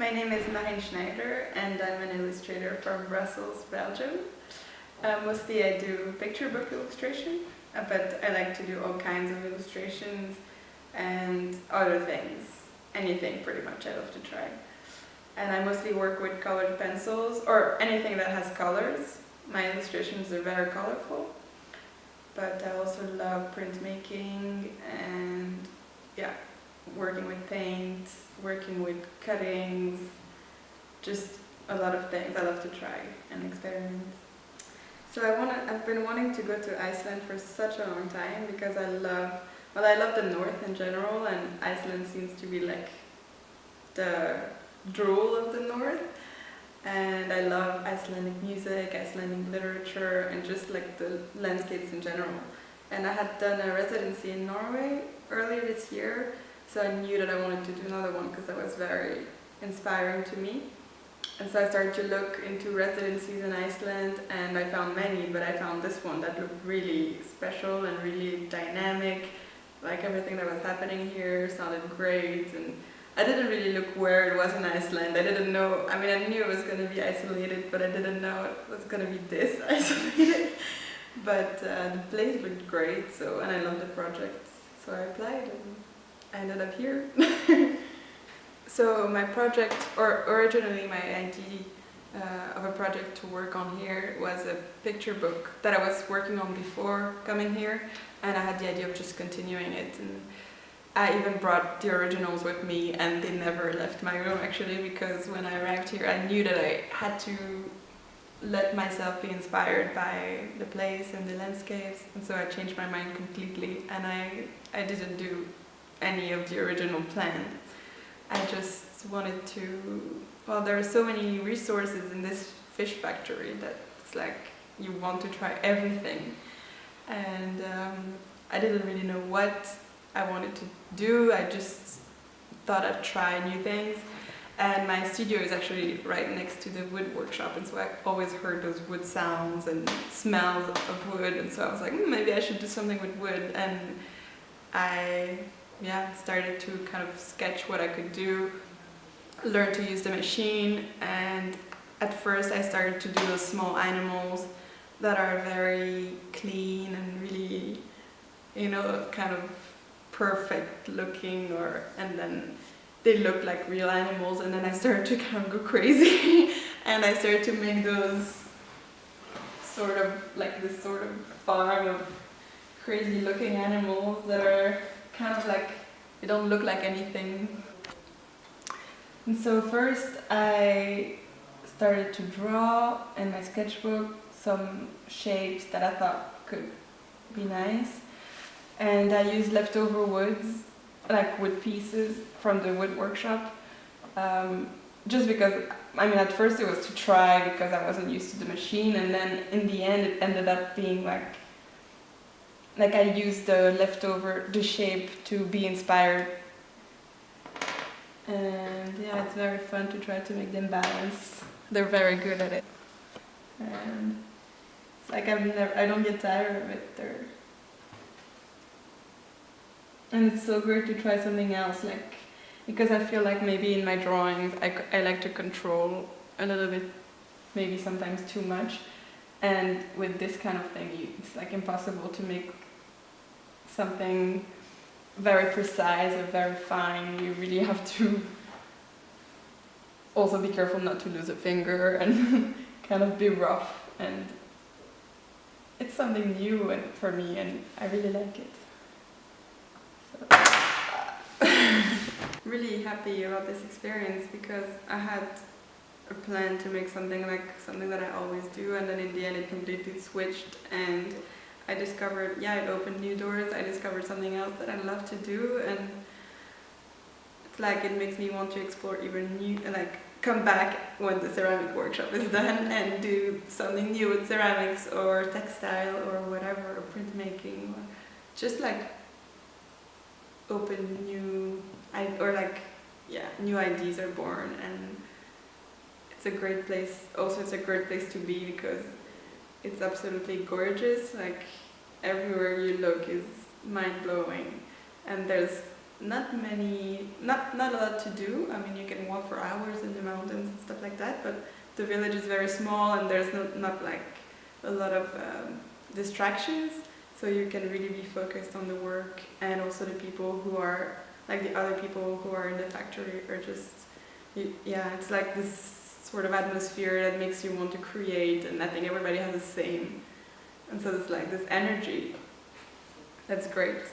My name is Schneider and I'm an illustrator from Brussels, Belgium. Mostly I do picture book illustration, but I like to do all kinds of illustrations and other things. Anything pretty much I love to try. And I mostly work with colored pencils or anything that has colors. My illustrations are very colorful, but I also love printmaking and working with paint, working with cuttings, just a lot of things I love to try and experiment. So I've been wanting to go to Iceland for such a long time because I love the north in general, and Iceland seems to be like the drool of the north. And I love Icelandic music, Icelandic literature, and just like the landscapes in general. And I had done a residency in Norway earlier this year, so I knew that I wanted to do another one because that was very inspiring to me. And so I started to look into residencies in Iceland, and I found many, but I found this one that looked really special and really dynamic. Like everything that was happening here sounded great, and I didn't really look where it was in Iceland. I didn't know, I knew it was going to be isolated, but I didn't know it was going to be this isolated. But the place looked great, and I loved the project, so I applied and I ended up here. So my project, or originally my idea of a project to work on here was a picture book that I was working on before coming here, and I had the idea of just continuing it. And I even brought the originals with me, and they never left my room actually, because when I arrived here I knew that I had to let myself be inspired by the place and the landscapes, and so I changed my mind completely, and I didn't do any of the original plan. I just wanted to, there are so many resources in this Fishfactory that it's like you want to try everything, and I didn't really know what I wanted to do. I just thought I'd try new things, and my studio is actually right next to the wood workshop, and so I always heard those wood sounds and smell of wood, and so I was like, maybe I should do something with wood. And I started to kind of sketch what I could do, learn to use the machine, and at first I started to do those small animals that are very clean and really, kind of perfect looking, and then they look like real animals, and then I started to kind of go crazy and I started to make those sort of like this sort of farm of crazy looking animals that are kind of like, they don't look like anything. And so first I started to draw in my sketchbook some shapes that I thought could be nice, and I used leftover woods, like wood pieces from the wood workshop, just because, at first it was to try because I wasn't used to the machine, and then in the end it ended up being like I used the shape to be inspired. And it's very fun to try to make them balance. They're very good at it. And it's like I don't get tired of it. And it's so great to try something else, because I feel like maybe in my drawings I like to control a little bit, maybe sometimes too much. And with this kind of thing, it's like impossible to make something very precise or very fine. You really have to also be careful not to lose a finger and kind of be rough. And it's something new for me, and I really like it. So, really happy about this experience because I had a plan to make something that I always do, and then in the end it completely switched, and I discovered, it opened new doors. I discovered something else that I love to do, and it's like it makes me want to explore even new, come back when the ceramic workshop is done and do something new with ceramics or textile or whatever, or printmaking, or just open new, new ideas are born, and it's a great place. Also, it's a great place to be because it's absolutely gorgeous. Everywhere you look is mind-blowing, and there's not a lot to do. I mean, you can walk for hours in the mountains and stuff like that, but the village is very small and there's not like a lot of distractions, so you can really be focused on the work. And also the people who are, like the other people who are in the factory are just, yeah, it's like this sort of atmosphere that makes you want to create, and I think everybody has the same. And so it's like this energy that's great.